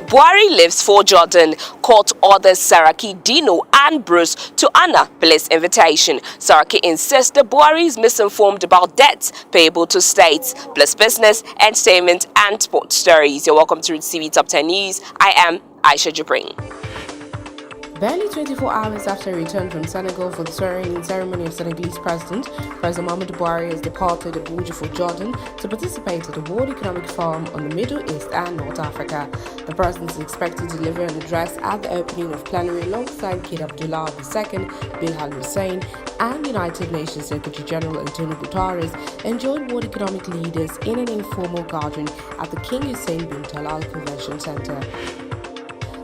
Buhari leaves for Jordan, court orders Saraki, Dino and Bruce to honor police invitation. Saraki insists that Buhari is misinformed about debts payable to states, plus business, entertainment and sports stories. You're welcome to Read TV Top 10 News. I am Aisha Jibrin. Barely 24 hours after he returned from Senegal for the swearing-in ceremony of Senegalese President Muhammadu Buhari has departed Abuja for Jordan to participate at the World Economic Forum on the Middle East and North Africa. The president is expected to deliver an address at the opening of plenary alongside King Abdullah II bin Al Hussein and United Nations Secretary General Antonio Guterres, and join world economic leaders in an informal gathering at the King Hussein bin Talal Convention Center.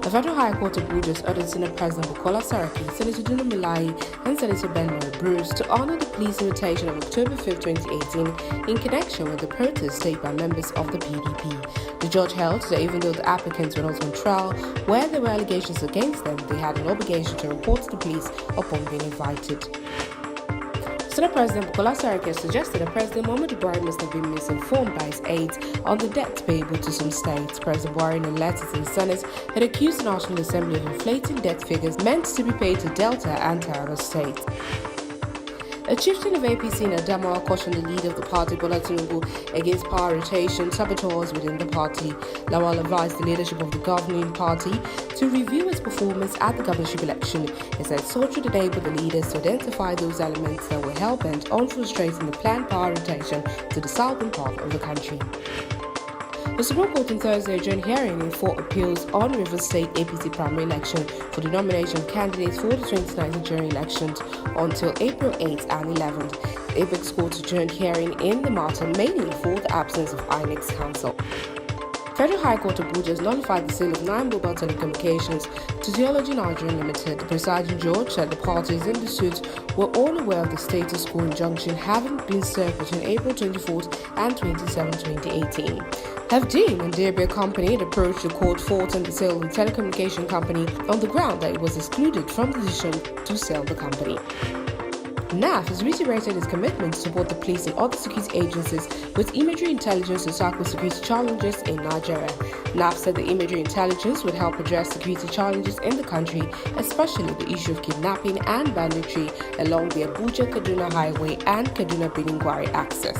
The Federal High Court of Abuja has ordered Senate President Bukola Saraki, Senator Dino Melaye and Senator Benue Bruce to honor the police invitation of October 5, 2018 in connection with the protest staged by members of the PDP. The judge held that even though the applicants were not on trial, where there were allegations against them, they had an obligation to report to the police upon being invited. Senate President Bukola Saraki has suggested that President Muhammadu Buhari must have been misinformed by his aides on the debts payable to some states. President Buhari, in a letter to the Senate, had accused the National Assembly of inflating debt figures meant to be paid to Delta and Taraba states. A chieftain of APC in Adamawa cautioned the leader of the party, Bola Tinubu, against power rotation saboteurs within the party. Lawal advised the leadership of the governing party to review its performance at the governorship election. He said such would enable the leaders to identify those elements that were hell-bent on frustrating the planned power rotation to the southern part of the country. The Supreme Court on Thursday adjourned hearing in 4 appeals on Rivers State APC primary election for the nomination of candidates for the 2019 general elections until April 8th and 11th. The Apex Court adjourned hearing in the matter mainly for the absence of INEC's counsel. Federal High Court of Abuja has nullified the sale of 9 mobile telecommunications to Geology Nigeria Limited. The presiding judge said the parties in the suit were all aware of the status quo injunction having been served between April 24th and 27, 2018. FD and Dearbeer Company had approached the court faulting the sale of the telecommunication company on the ground that it was excluded from the decision to sell the company. NAF has reiterated its commitment to support the police and other security agencies with imagery intelligence to tackle security challenges in Nigeria. NAF said the imagery intelligence would help address security challenges in the country, especially the issue of kidnapping and banditry along the Abuja-Kaduna Highway and Kaduna-Benin-Gwari axis.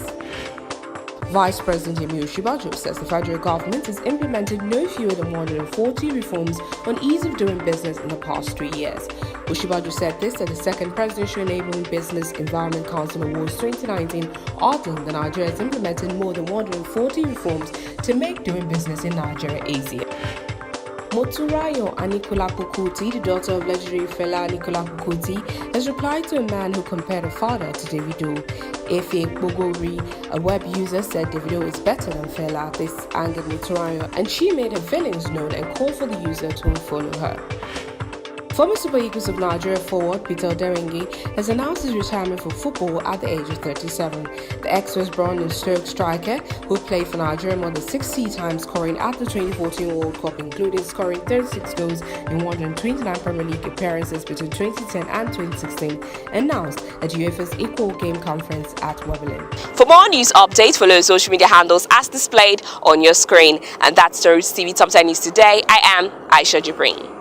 Vice President Yemi Osinbajo says the federal government has implemented no fewer than 140 reforms on ease of doing business in the past 3 years. Osinbajo said this at the second Presidential Enabling Business Environment Council Awards 2019, arguing that Nigeria has implemented more than 140 reforms to make doing business in Nigeria easier. Moturayo Anikulapo Kuti, the daughter of legendary Fela Anikulapo Kuti, has replied to a man who compared her father to Davido. Efe Bogori, a web user, said Davido is better than Fela. This angered Moturayo, and she made her feelings known and called for the user to unfollow her. Former Super Eagles of Nigeria forward Peter Oderengi has announced his retirement from football at the age of 37. The ex-West Brom and Stoke striker, who played for Nigeria more than 60 times, scoring at the 2014 World Cup, including scoring 36 goals in 129 Premier League appearances between 2010 and 2016, announced at UEFA's Equal Game Conference at Wembley. For more news updates, follow social media handles as displayed on your screen. And that's the Roots TV Top 10 News today. I am Aisha Jibrin.